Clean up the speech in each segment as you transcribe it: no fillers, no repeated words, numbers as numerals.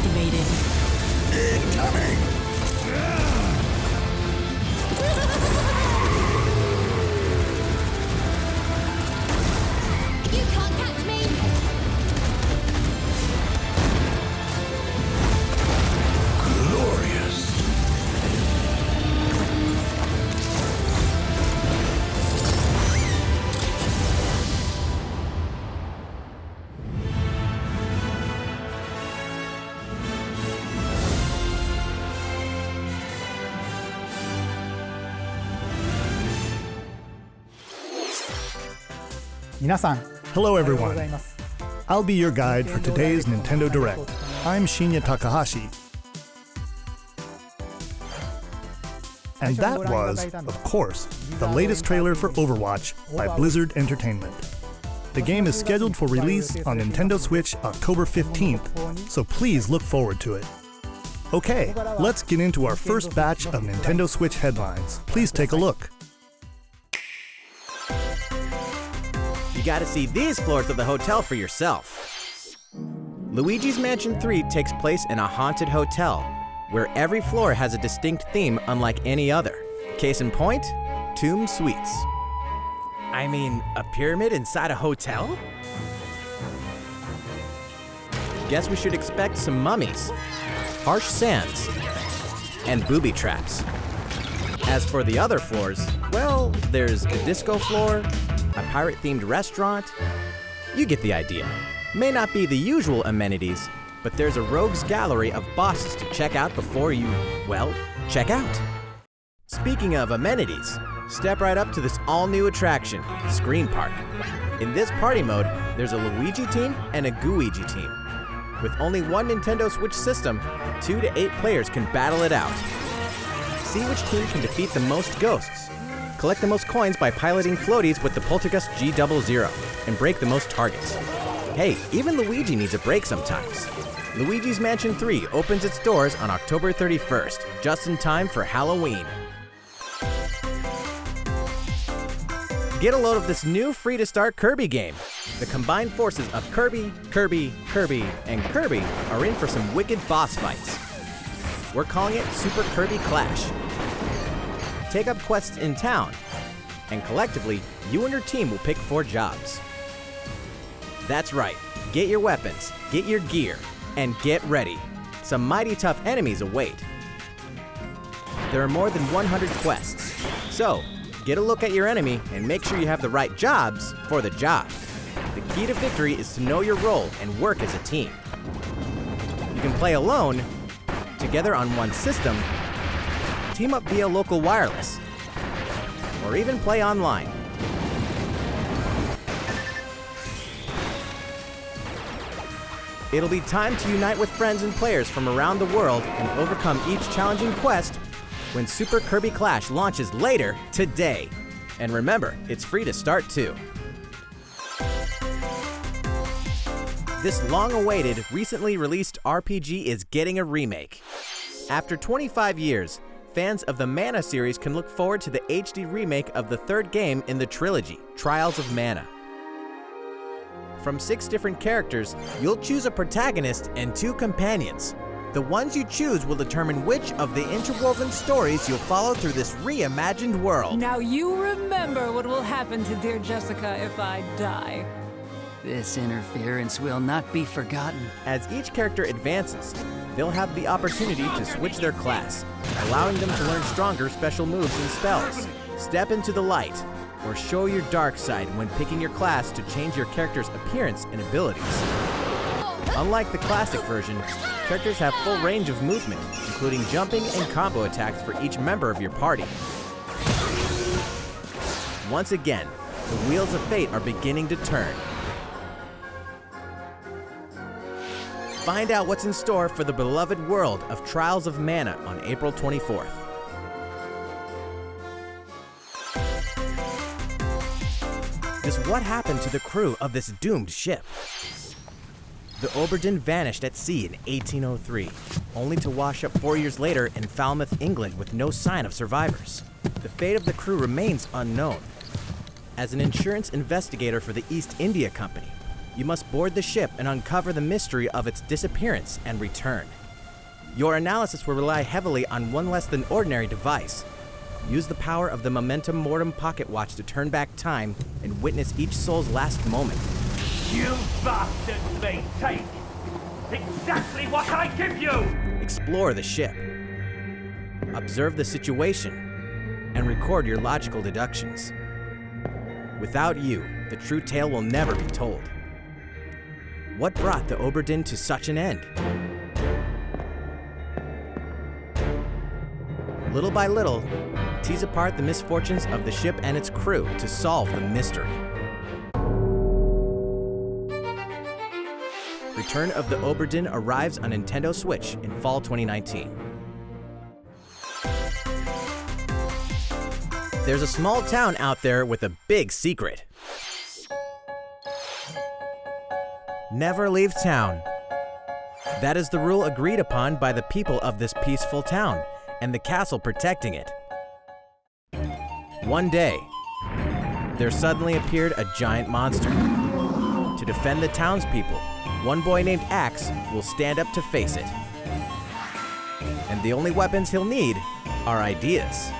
activated. Incoming! You can't catch me! Glorious! Hello everyone. I'll be your guide for today's Nintendo Direct. I'm Shinya Takahashi. And that was, of course, the latest trailer for Overwatch by Blizzard Entertainment. The game is scheduled for release on Nintendo Switch October 15th, so please look forward to it. Okay, let's get into our first batch of Nintendo Switch headlines. Please take a look. You gotta see these floors of the hotel for yourself. Luigi's Mansion 3 takes place in a haunted hotel, where every floor has a distinct theme unlike any other. Case in point, Tomb Suites. I mean, a pyramid inside a hotel? Guess we should expect some mummies, harsh sands, and booby traps. As for the other floors, well, there's a disco floor, a pirate-themed restaurant. You get the idea. May not be the usual amenities, but there's a rogues gallery of bosses to check out before you, well, check out. Speaking of amenities, step right up to this all-new attraction, ScreamPark. In this party mode, there's a Luigi team and a Gooigi team. With only one Nintendo Switch system, 2 to 8 players can battle it out. See which team can defeat the most ghosts. Collect the most coins by piloting floaties with the Poltergust G00 and break the most targets. Hey, even Luigi needs a break sometimes. Luigi's Mansion 3 opens its doors on October 31st, just in time for Halloween. Get a load of this new free-to-start Kirby game. The combined forces of Kirby, and Kirby are in for some wicked boss fights. We're calling it Super Kirby Clash. Take up quests in town, and collectively, you and your team will pick 4 jobs. That's right, get your weapons, get your gear, and get ready. Some mighty tough enemies await. There are more than 100 quests, so get a look at your enemy and make sure you have the right jobs for the job. The key to victory is to know your role and work as a team. You can play alone, together on one system, team up via local wireless, or even play online. It'll be time to unite with friends and players from around the world and overcome each challenging quest when Super Kirby Clash launches later today. And remember, it's free to start too. This long-awaited, recently released RPG is getting a remake. After 25 years, fans of the Mana series can look forward to the HD remake of the 3rd game in the trilogy, Trials of Mana. From 6 different characters, you'll choose a protagonist and 2 companions. The ones you choose will determine which of the interwoven stories you'll follow through this reimagined world. Now you remember what will happen to dear Jessica if I die. This interference will not be forgotten. As each character advances, they'll have the opportunity to switch their class, allowing them to learn stronger special moves and spells, step into the light, or show your dark side when picking your class to change your character's appearance and abilities. Unlike the classic version, characters have full range of movement, including jumping and combo attacks for each member of your party. Once again, the wheels of fate are beginning to turn. Find out what's in store for the beloved world of Trials of Mana on April 24th. Just what happened to the crew of this doomed ship? The Obra Dinn vanished at sea in 1803, only to wash up 4 years later in Falmouth, England with no sign of survivors. The fate of the crew remains unknown. As an insurance investigator for the East India Company, You must board the ship and uncover the mystery of its disappearance and return. Your analysis will rely heavily on one less than ordinary device. Use the power of the Momentum Mortem pocket watch to turn back time and witness each soul's last moment. You bastards may take exactly what I give you! Explore the ship. Observe the situation and record your logical deductions. Without you, the true tale will never be told. What brought the Obra Dinn to such an end? Little by little, tease apart the misfortunes of the ship and its crew to solve the mystery. Return of the Obra Dinn arrives on Nintendo Switch in fall 2019. There's a small town out there with a big secret. Never leave town. That is the rule agreed upon by the people of this peaceful town and the castle protecting it. One day, there suddenly appeared a giant monster. To defend the townspeople, one boy named Axe will stand up to face it. And the only weapons he'll need are ideas.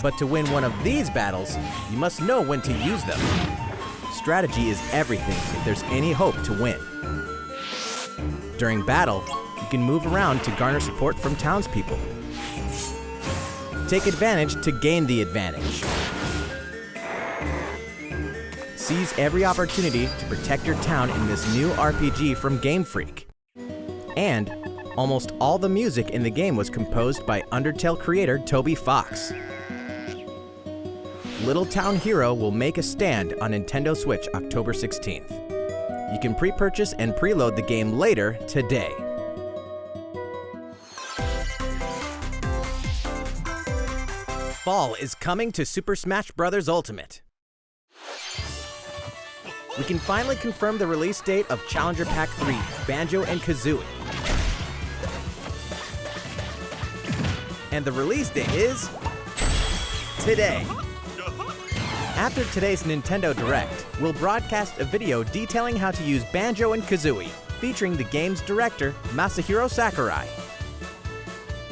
But to win one of these battles, you must know when to use them. Strategy is everything if there's any hope to win. During battle, you can move around to garner support from townspeople. Take advantage to gain the advantage. Seize every opportunity to protect your town in this new RPG from Game Freak. And almost all the music in the game was composed by Undertale creator Toby Fox. Little Town Hero will make a stand on Nintendo Switch October 16th. You can pre-purchase and preload the game later today. Fall is coming to Super Smash Bros. Ultimate. We can finally confirm the release date of Challenger Pack 3, Banjo and Kazooie. And the release date is today. After today's Nintendo Direct, we'll broadcast a video detailing how to use Banjo and Kazooie, featuring the game's director, Masahiro Sakurai.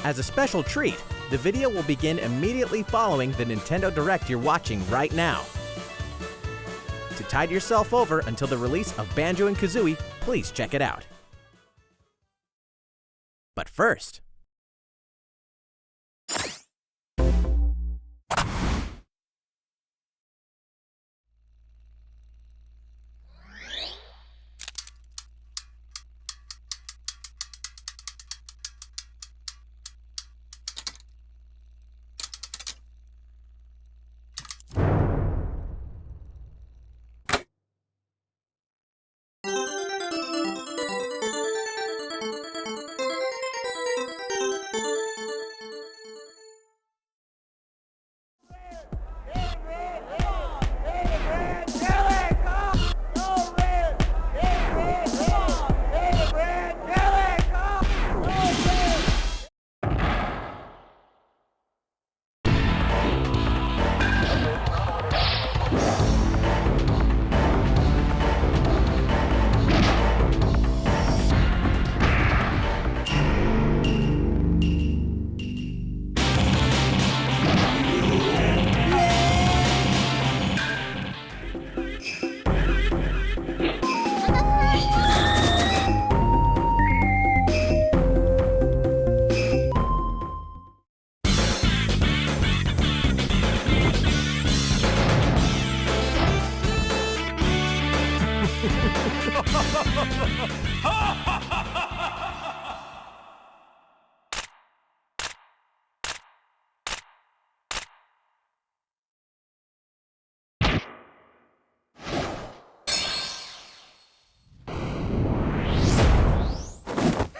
As a special treat, the video will begin immediately following the Nintendo Direct you're watching right now. To tide yourself over until the release of Banjo and Kazooie, please check it out. But first,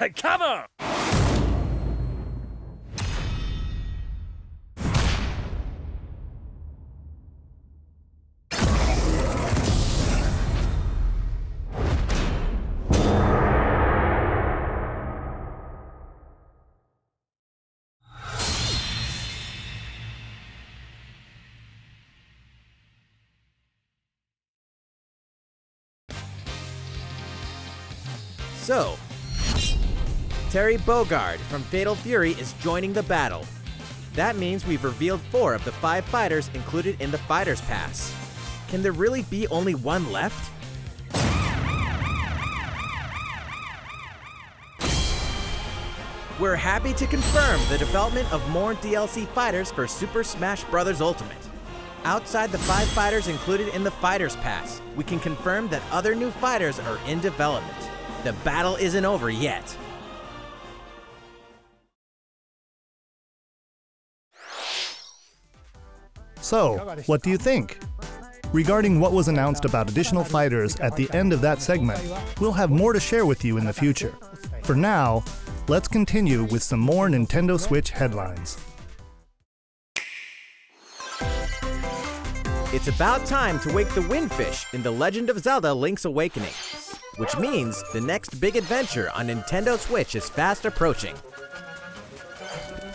Come on! So, Terry Bogard from Fatal Fury is joining the battle. That means we've revealed 4 of the 5 fighters included in the Fighters Pass. Can there really be only one left? We're happy to confirm the development of more DLC fighters for Super Smash Bros. Ultimate. Outside the 5 fighters included in the Fighters Pass, we can confirm that other new fighters are in development. The battle isn't over yet. So, what do you think? Regarding what was announced about additional fighters at the end of that segment, we'll have more to share with you in the future. For now, let's continue with some more Nintendo Switch headlines. It's about time to wake the Windfish in The Legend of Zelda: Link's Awakening, which means the next big adventure on Nintendo Switch is fast approaching.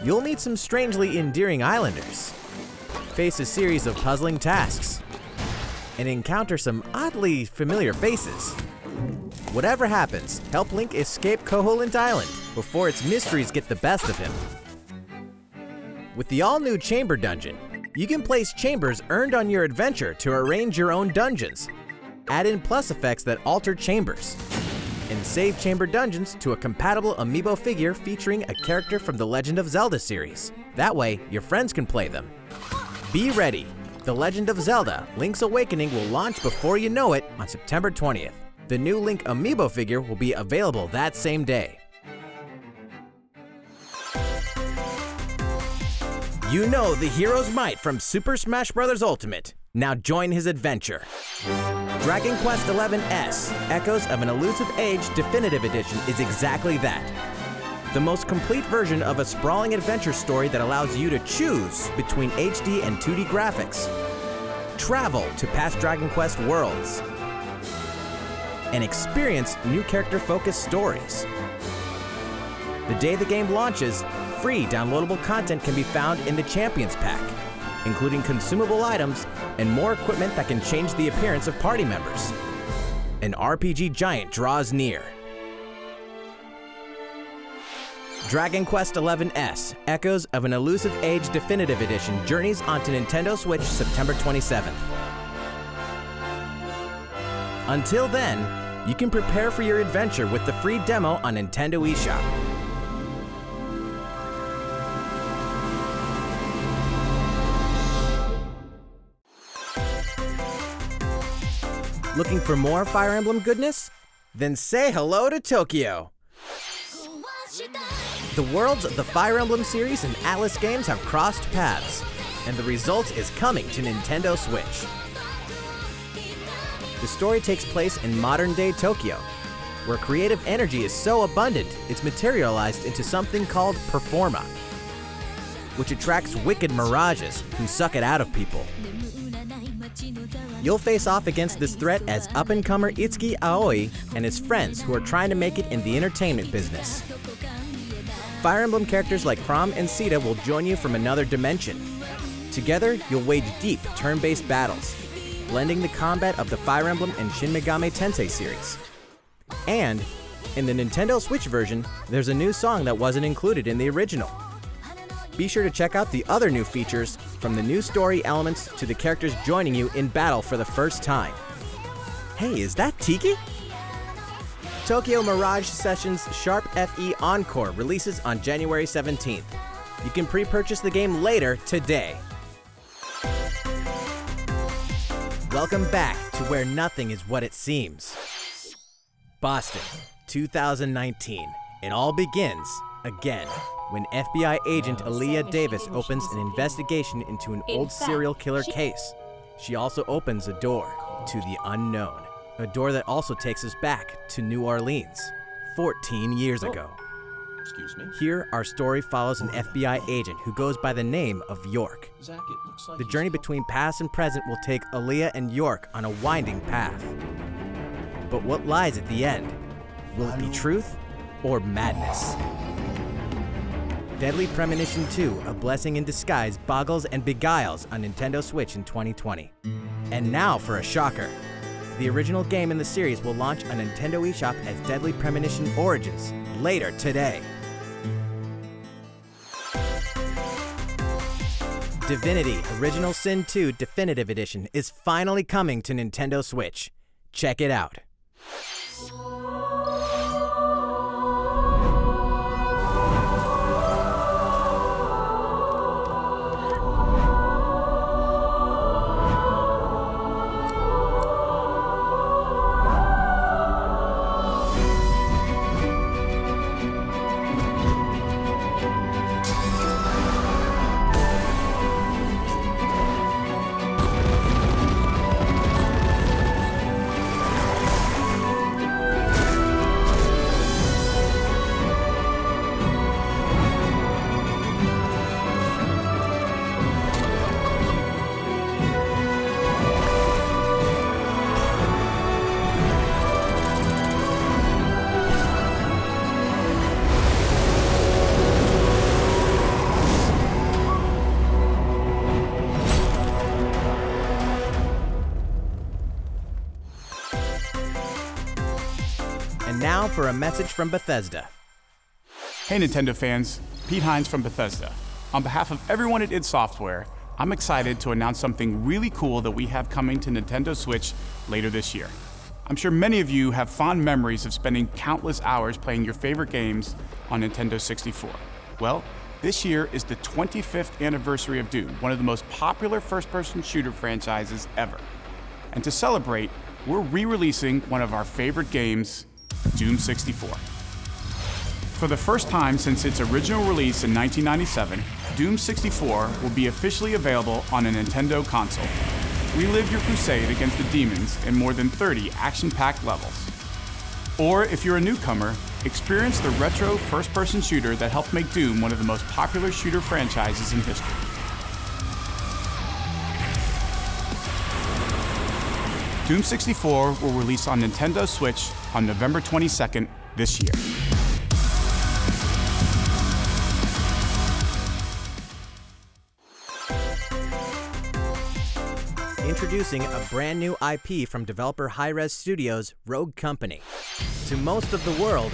You'll meet some strangely endearing islanders, face a series of puzzling tasks, and encounter some oddly familiar faces. Whatever happens, help Link escape Koholint Island before its mysteries get the best of him. With the all-new Chamber Dungeon, you can place chambers earned on your adventure to arrange your own dungeons, add in plus effects that alter chambers, and save chamber dungeons to a compatible amiibo figure featuring a character from the Legend of Zelda series. That way, your friends can play them. Be ready! The Legend of Zelda: Link's Awakening will launch before you know it on September 20th. The new Link amiibo figure will be available that same day. You know the hero's might from Super Smash Bros. Ultimate. Now join his adventure. Dragon Quest XI Echoes of an Elusive Age Definitive Edition is exactly that. The most complete version of a sprawling adventure story that allows you to choose between HD and 2D graphics, travel to past Dragon Quest worlds, and experience new character-focused stories. The day the game launches, free downloadable content can be found in the Champions Pack, including consumable items and more equipment that can change the appearance of party members. An RPG giant draws near. Dragon Quest XI Echoes of an Elusive Age Definitive Edition journeys onto Nintendo Switch September 27th. Until then, you can prepare for your adventure with the free demo on Nintendo eShop. Looking for more Fire Emblem goodness? Then say hello to Tokyo! The worlds of the Fire Emblem series and Atlas games have crossed paths, and the result is coming to Nintendo Switch. The story takes place in modern-day Tokyo, where creative energy is so abundant it's materialized into something called Performa, which attracts wicked mirages who suck it out of people. You'll face off against this threat as up-and-comer Itsuki Aoi and his friends who are trying to make it in the entertainment business. Fire Emblem characters like Chrom and Sita will join you from another dimension. Together, you'll wage deep, turn-based battles, blending the combat of the Fire Emblem and Shin Megami Tensei series. And, in the Nintendo Switch version, there's a new song that wasn't included in the original. Be sure to check out the other new features, from the new story elements to the characters joining you in battle for the first time. Hey, is that Tiki? Tokyo Mirage Sessions Sharp FE Encore releases on January 17th. You can pre-purchase the game later today. Welcome back to where nothing is what it seems. Boston, 2019. It all begins again when FBI agent Aaliyah Davis opens an investigation into an old serial killer case. She also opens a door to the unknown. A door that also takes us back to New Orleans, 14 years ago. Excuse me? Here, our story follows an FBI agent who goes by the name of York. Zach, it looks like The journey between past and present will take Aaliyah and York on a winding path. But what lies at the end? Will it be truth or madness? Deadly Premonition 2, A Blessing in Disguise boggles and beguiles on Nintendo Switch in 2020. And now for a shocker. The original game in the series will launch on Nintendo eShop as Deadly Premonition Origins later today. Divinity Original Sin 2 Definitive Edition is finally coming to Nintendo Switch. Check it out. And now for a message from Bethesda. Hey Nintendo fans, Pete Hines from Bethesda. On behalf of everyone at id Software, I'm excited to announce something really cool that we have coming to Nintendo Switch later this year. I'm sure many of you have fond memories of spending countless hours playing your favorite games on Nintendo 64. Well, this year is the 25th anniversary of Doom, one of the most popular first-person shooter franchises ever. And to celebrate, we're re-releasing one of our favorite games, Doom 64. For the first time since its original release in 1997, Doom 64 will be officially available on a Nintendo console. Relive your crusade against the demons in more than 30 action-packed levels. Or if you're a newcomer, experience the retro first-person shooter that helped make Doom one of the most popular shooter franchises in history. Doom 64 will release on Nintendo Switch on November 22nd this year. Introducing a brand new IP from developer Hi-Rez Studios, Rogue Company. To most of the world,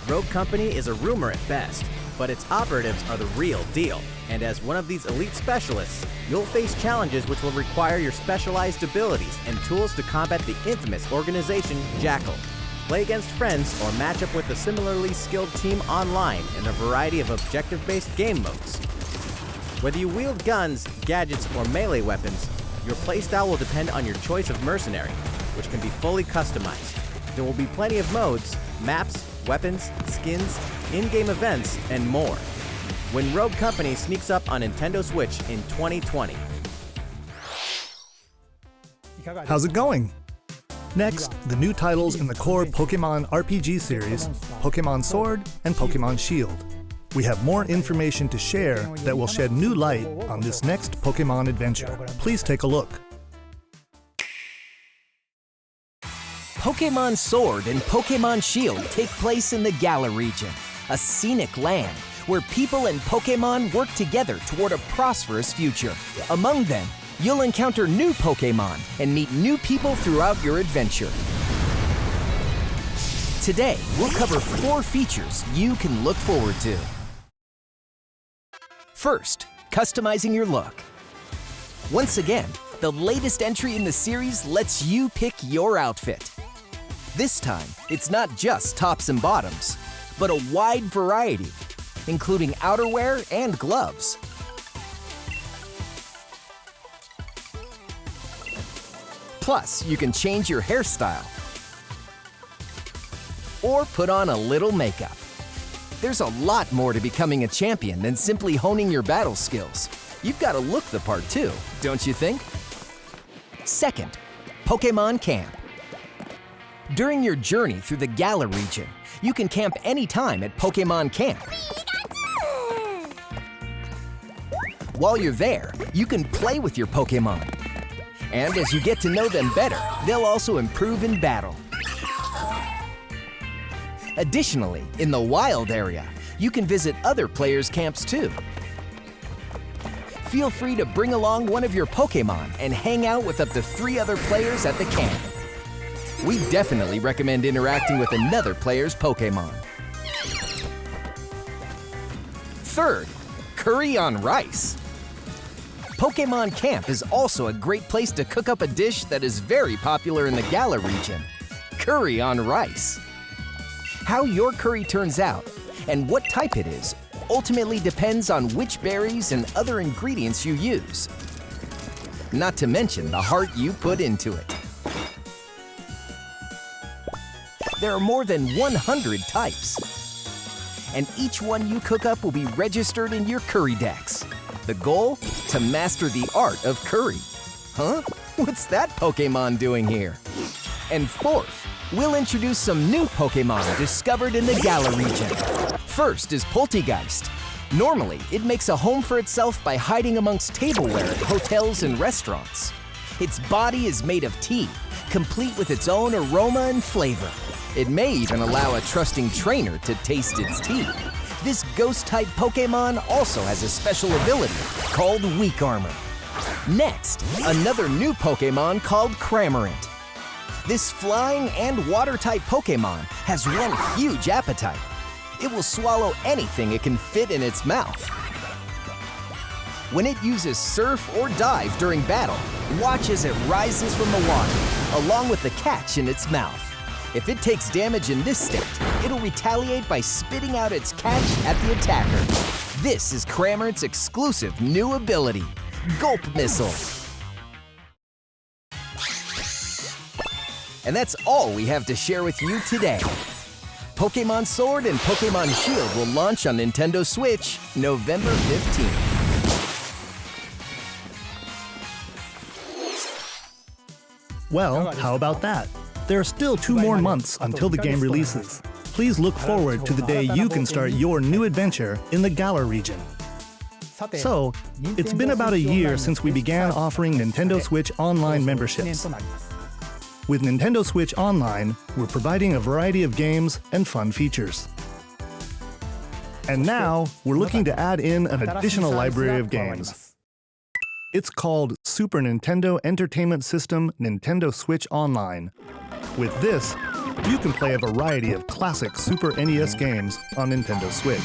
Rogue Company is a rumor at best, but its operatives are the real deal. And as one of these elite specialists, you'll face challenges which will require your specialized abilities and tools to combat the infamous organization Jackal. Play against friends or match up with a similarly skilled team online in a variety of objective-based game modes. Whether you wield guns, gadgets, or melee weapons, your playstyle will depend on your choice of mercenary, which can be fully customized. There will be plenty of modes, maps, weapons, skins, in-game events, and more. When Rogue Company sneaks up on Nintendo Switch in 2020. How's it going? Next, the new titles in the core Pokémon RPG series, Pokémon Sword and Pokémon Shield. We have more information to share that will shed new light on this next Pokémon adventure. Please take a look. Pokémon Sword and Pokémon Shield take place in the Galar region, a scenic land where people and Pokémon work together toward a prosperous future. Among them, you'll encounter new Pokémon and meet new people throughout your adventure. Today, we'll cover 4 features you can look forward to. First, customizing your look. Once again, the latest entry in the series lets you pick your outfit. This time, it's not just tops and bottoms, but a wide variety, including outerwear and gloves. Plus, you can change your hairstyle or put on a little makeup. There's a lot more to becoming a champion than simply honing your battle skills. You've got to look the part too, don't you think? Second, Pokémon Camp. During your journey through the Galar region, you can camp anytime at Pokémon Camp. While you're there, you can play with your Pokémon. And as you get to know them better, they'll also improve in battle. Additionally, in the wild area, you can visit other players' camps too. Feel free to bring along one of your Pokémon and hang out with up to 3 other players at the camp. we definitely recommend interacting with another player's Pokémon. Third, curry on rice. Pokémon Camp is also a great place to cook up a dish that is very popular in the Galar region, curry on rice. How your curry turns out and what type it is ultimately depends on which berries and other ingredients you use. Not to mention the heart you put into it. There are more than 100 types, and each one you cook up will be registered in your curry decks. The goal? To master the art of curry. Huh? What's that Pokémon doing here? And fourth, we'll introduce some new Pokémon discovered in the Galar region. First is Poltegeist. Normally, it makes a home for itself by hiding amongst tableware at hotels and restaurants. Its body is made of tea, complete with its own aroma and flavor. It may even allow a trusting trainer to taste its tea. This ghost-type Pokémon also has a special ability called Weak Armor. Next, another new Pokémon called Cramorant. This flying and water-type Pokémon has one huge appetite. It will swallow anything it can fit in its mouth. When it uses Surf or Dive during battle, watch as it rises from the water, along with the catch in its mouth. If it takes damage in this state, it'll retaliate by spitting out its catch at the attacker. This is Cramorant's exclusive new ability, Gulp Missile. And that's all we have to share with you today. Pokémon Sword and Pokémon Shield will launch on Nintendo Switch November 15th. Well, how about that? There are still 2 more months until the game releases. Please look forward to the day you can start your new adventure in the Galar region. So, it's been about a year since we began offering Nintendo Switch Online memberships. With Nintendo Switch Online, we're providing a variety of games and fun features. And now, we're looking to add in an additional library of games. It's called Super Nintendo Entertainment System Nintendo Switch Online. With this, you can play a variety of classic Super NES games on Nintendo Switch.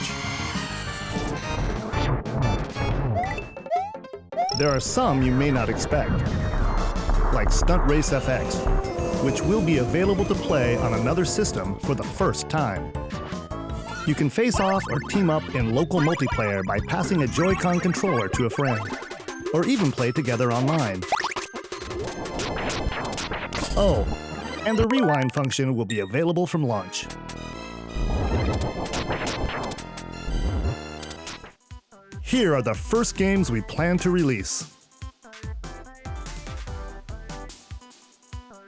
There are some you may not expect, like Stunt Race FX, which will be available to play on another system for the first time. You can face off or team up in local multiplayer by passing a Joy-Con controller to a friend, or even play together online. Oh, and the rewind function will be available from launch. Here are the first games we plan to release.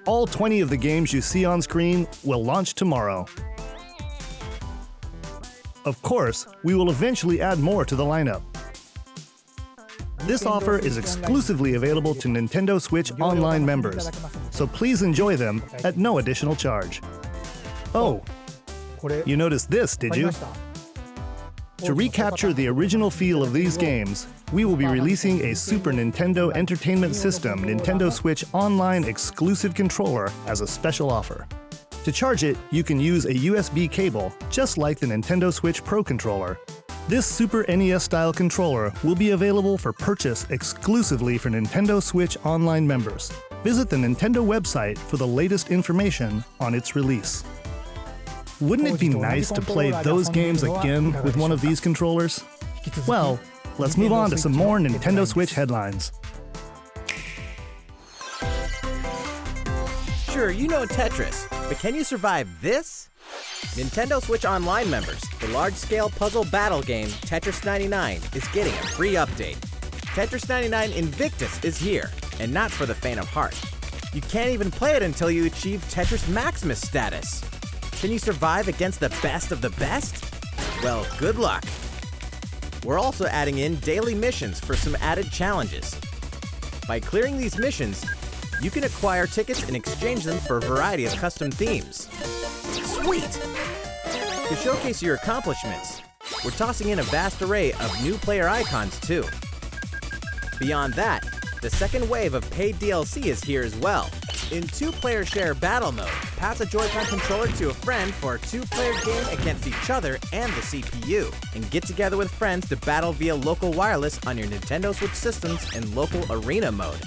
All 20 of the games you see on screen will launch tomorrow. Of course, we will eventually add more to the lineup. This offer is exclusively available to Nintendo Switch Online members, so please enjoy them at no additional charge. Oh, you noticed this, did you? To recapture the original feel of these games, we will be releasing a Super Nintendo Entertainment System Nintendo Switch Online exclusive controller as a special offer. To charge it, you can use a USB cable, just like the Nintendo Switch Pro controller. This Super NES-style controller will be available for purchase exclusively for Nintendo Switch Online members. Visit the Nintendo website for the latest information on its release. Wouldn't it be nice to play those games again with one of these controllers? Well, let's move on to some more Nintendo Switch headlines. Sure, you know Tetris, but can you survive this? Nintendo Switch Online members, the large-scale puzzle battle game Tetris 99 is getting a free update. Tetris 99 Invictus is here, and not for the faint of heart. You can't even play it until you achieve Tetris Maximus status. Can you survive against the best of the best? Well, good luck. We're also adding in daily missions for some added challenges. By clearing these missions, you can acquire tickets and exchange them for a variety of custom themes. Sweet! To showcase your accomplishments, we're tossing in a vast array of new player icons too. Beyond that, the second wave of paid DLC is here as well. In two-player share battle mode, pass a Joy-Con controller to a friend for a two-player game against each other and the CPU, and get together with friends to battle via local wireless on your Nintendo Switch systems in local arena mode.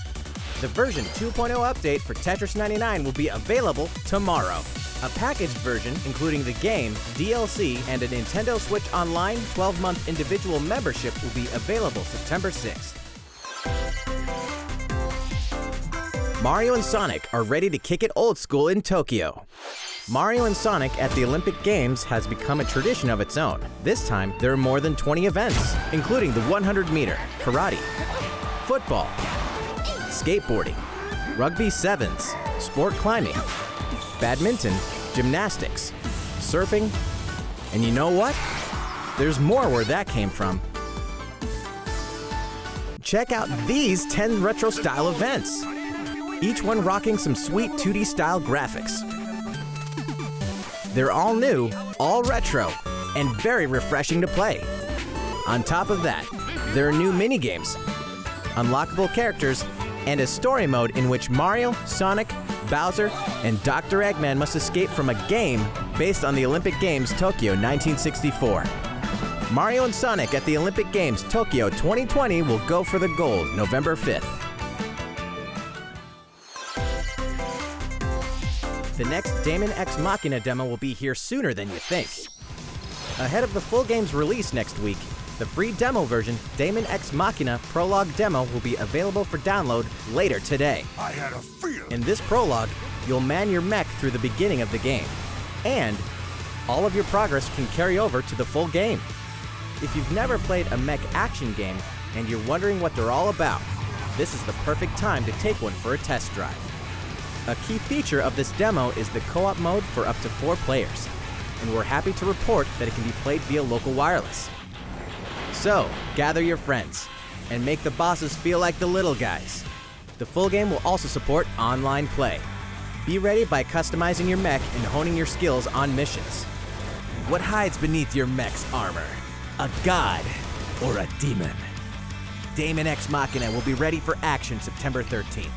The version 2.0 update for Tetris 99 will be available tomorrow. A packaged version, including the game, DLC, and a Nintendo Switch Online 12-month individual membership will be available September 6th. Mario and Sonic are ready to kick it old school in Tokyo. Mario and Sonic at the Olympic Games has become a tradition of its own. This time, there are more than 20 events, including the 100-meter, karate, football, skateboarding, rugby sevens, sport climbing, badminton, gymnastics, surfing, and you know what? There's more where that came from. Check out these 10 retro-style events, each one rocking some sweet 2D style graphics. They're all new, all retro, and very refreshing to play. On top of that, there are new mini-games, unlockable characters, and a story mode in which Mario, Sonic, Bowser, and Dr. Eggman must escape from a game based on the Olympic Games Tokyo 1964. Mario and Sonic at the Olympic Games Tokyo 2020 will go for the gold November 5th. The next Daemon X Machina demo will be here sooner than you think. Ahead of the full game's release next week, the free demo version, Daemon X Machina Prologue Demo, will be available for download later today. I had a feeling. In this prologue, you'll man your mech through the beginning of the game, and all of your progress can carry over to the full game. If you've never played a mech action game and you're wondering what they're all about, this is the perfect time to take one for a test drive. A key feature of this demo is the co-op mode for up to 4 players, and we're happy to report that it can be played via local wireless. So, gather your friends, and make the bosses feel like the little guys. The full game will also support online play. Be ready by customizing your mech and honing your skills on missions. What hides beneath your mech's armor? A god or a demon? Daemon X Machina will be ready for action September 13th.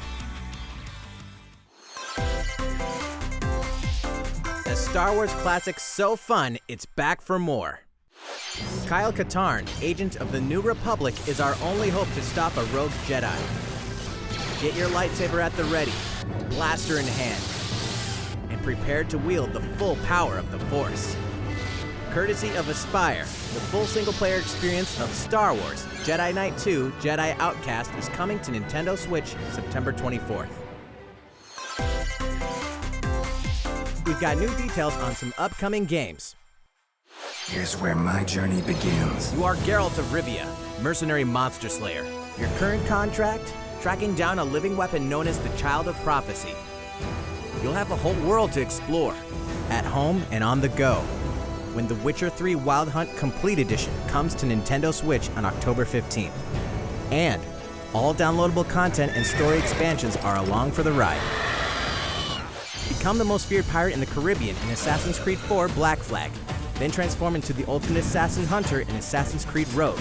A Star Wars classic so fun, it's back for more. Kyle Katarn, agent of the New Republic, is our only hope to stop a rogue Jedi. Get your lightsaber at the ready, blaster in hand, and prepare to wield the full power of the Force. Courtesy of Aspire, the full single-player experience of Star Wars Jedi Knight 2 Jedi Outcast is coming to Nintendo Switch September 24th. We've got new details on some upcoming games. Here's where my journey begins. You are Geralt of Rivia, mercenary monster slayer. Your current contract? Tracking down a living weapon known as the Child of Prophecy. You'll have a whole world to explore, at home and on the go, when The Witcher 3 Wild Hunt Complete Edition comes to Nintendo Switch on October 15th. And all downloadable content and story expansions are along for the ride. Become the most feared pirate in the Caribbean in Assassin's Creed 4 Black Flag, then transform into the ultimate assassin hunter in Assassin's Creed Rogue.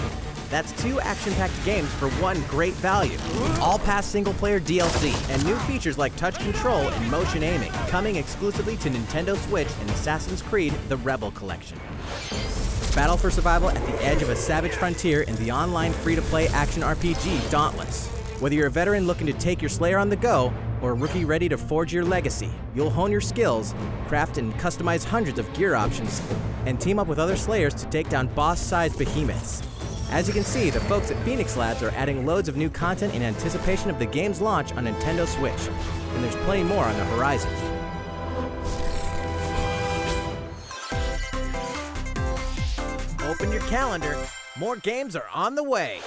That's 2 action-packed games for one great value. All past single-player DLC and new features like touch control and motion aiming, coming exclusively to Nintendo Switch in Assassin's Creed The Rebel Collection. Battle for survival at the edge of a savage frontier in the online free-to-play action RPG Dauntless. Whether you're a veteran looking to take your Slayer on the go, or a rookie ready to forge your legacy, you'll hone your skills, craft and customize hundreds of gear options, and team up with other Slayers to take down boss-sized behemoths. As you can see, the folks at Phoenix Labs are adding loads of new content in anticipation of the game's launch on Nintendo Switch, and there's plenty more on the horizon. Open your calendar, more games are on the way.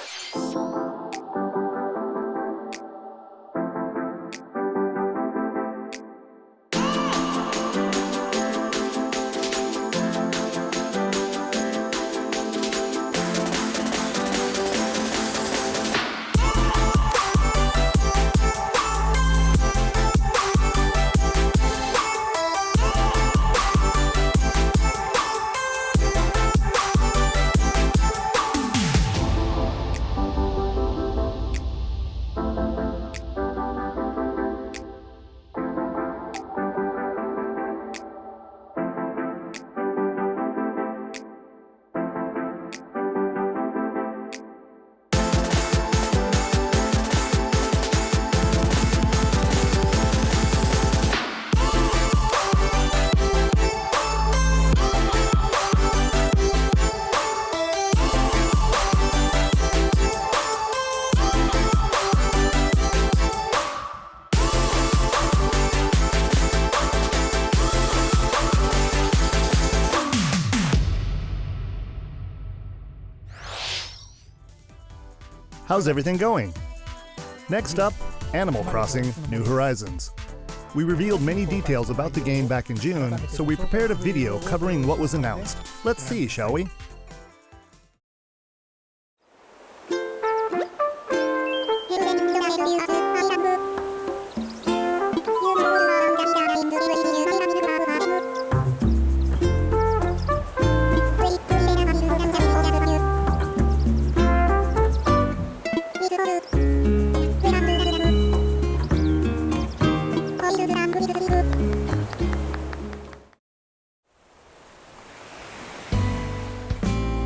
How's everything going? Next up, Animal Crossing: New Horizons. We revealed many details about the game back in June, so we prepared a video covering what was announced. Let's see, shall we?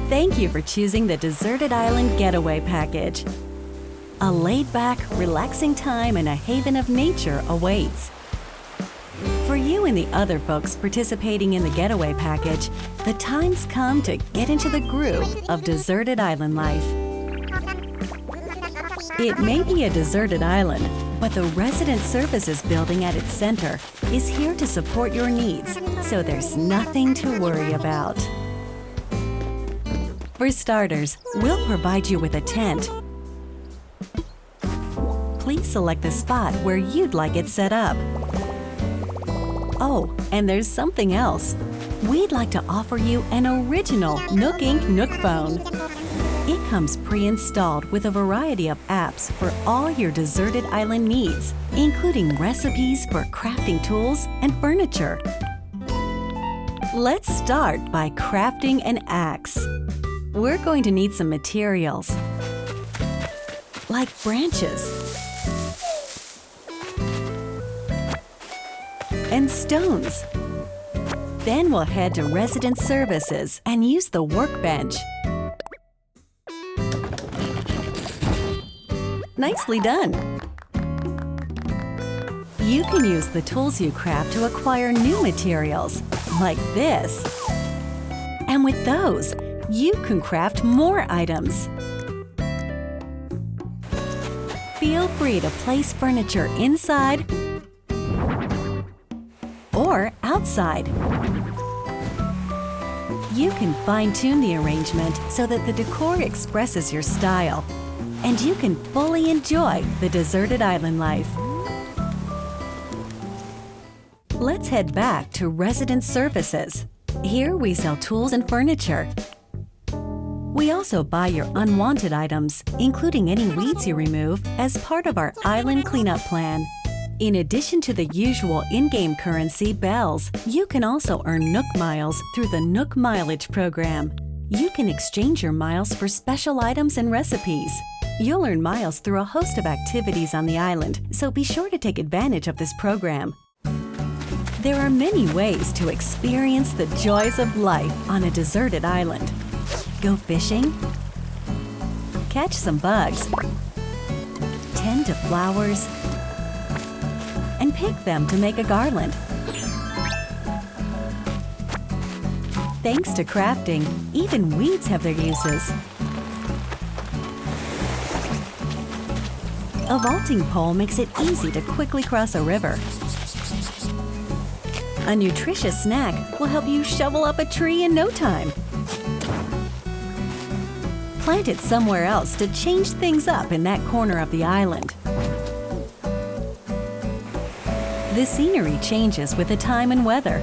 Thank you for choosing the Deserted Island Getaway Package. A laid-back, relaxing time and a haven of nature awaits. For you and the other folks participating in the Getaway Package, the time's come to get into the groove of deserted island life. It may be a deserted island, but the Resident Services building at its center is here to support your needs, so there's nothing to worry about. For starters, we'll provide you with a tent. Please select the spot where you'd like it set up. Oh, and there's something else. We'd like to offer you an original Nook Inc. Nook phone. It comes pre-installed with a variety of apps for all your deserted island needs, including recipes for crafting tools and furniture. Let's start by crafting an axe. We're going to need some materials, like branches and stones. Then we'll head to Resident Services and use the workbench. Nicely done! You can use the tools you craft to acquire new materials, like this. And with those, you can craft more items. Feel free to place furniture inside or outside. You can fine-tune the arrangement so that the decor expresses your style, and you can fully enjoy the deserted island life. Let's head back to Resident Services. Here we sell tools and furniture. We also buy your unwanted items, including any weeds you remove, as part of our island cleanup plan. In addition to the usual in-game currency, bells, you can also earn Nook Miles through the Nook Mileage program. You can exchange your miles for special items and recipes. You'll earn miles through a host of activities on the island, so be sure to take advantage of this program. There are many ways to experience the joys of life on a deserted island. Go fishing, catch some bugs, tend to flowers, and pick them to make a garland. Thanks to crafting, even weeds have their uses. A vaulting pole makes it easy to quickly cross a river. A nutritious snack will help you shovel up a tree in no time. Plant it somewhere else to change things up in that corner of the island. The scenery changes with the time and weather.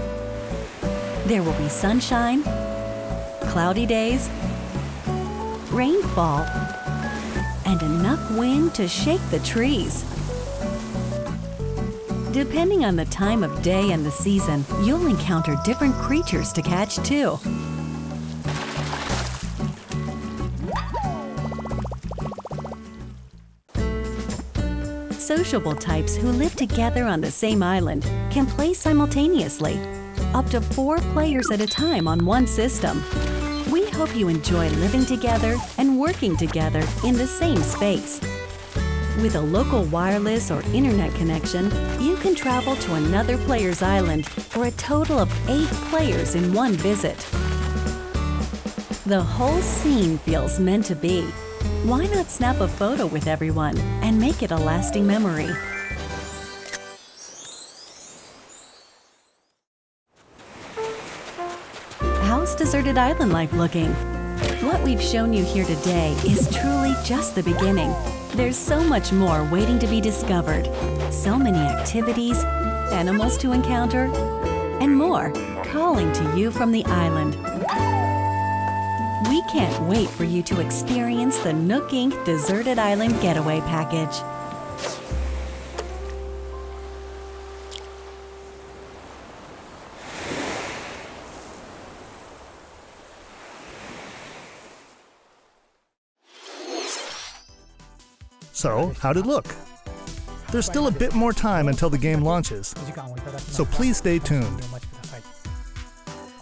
There will be sunshine, cloudy days, rainfall, and enough wind to shake the trees. Depending on the time of day and the season, you'll encounter different creatures to catch too. Sociable types who live together on the same island can play simultaneously, up to 4 players at a time on one system. We hope you enjoy living together and working together in the same space. With a local wireless or internet connection, you can travel to another player's island for a total of 8 players in one visit. The whole scene feels meant to be. Why not snap a photo with everyone and make it a lasting memory? How's deserted island life looking? What we've shown you here today is truly just the beginning. There's so much more waiting to be discovered. So many activities, animals to encounter, and more calling to you from the island. We can't wait for you to experience the Nook Inc. Deserted Island Getaway Package. So, how'd it look? There's still a bit more time until the game launches, so please stay tuned.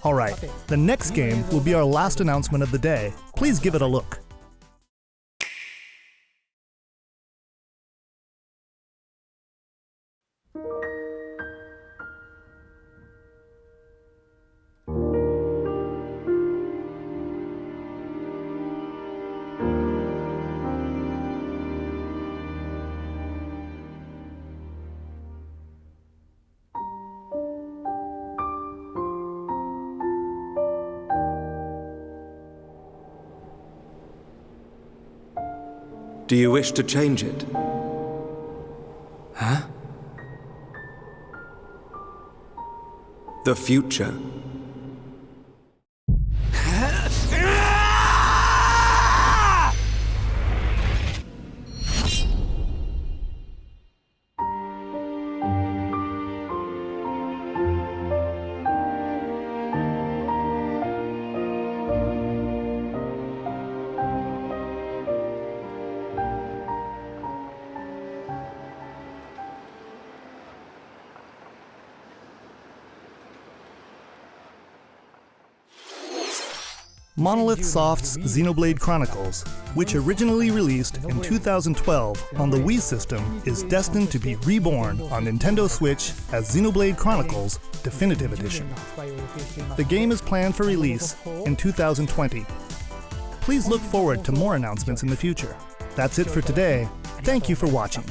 Alright, the next game will be our last announcement of the day. Please give it a look. Do you wish to change it? Huh? The future. Monolith Soft's Xenoblade Chronicles, which originally released in 2012 on the Wii system, is destined to be reborn on Nintendo Switch as Xenoblade Chronicles Definitive Edition. The game is planned for release in 2020. Please look forward to more announcements in the future. That's it for today. Thank you for watching.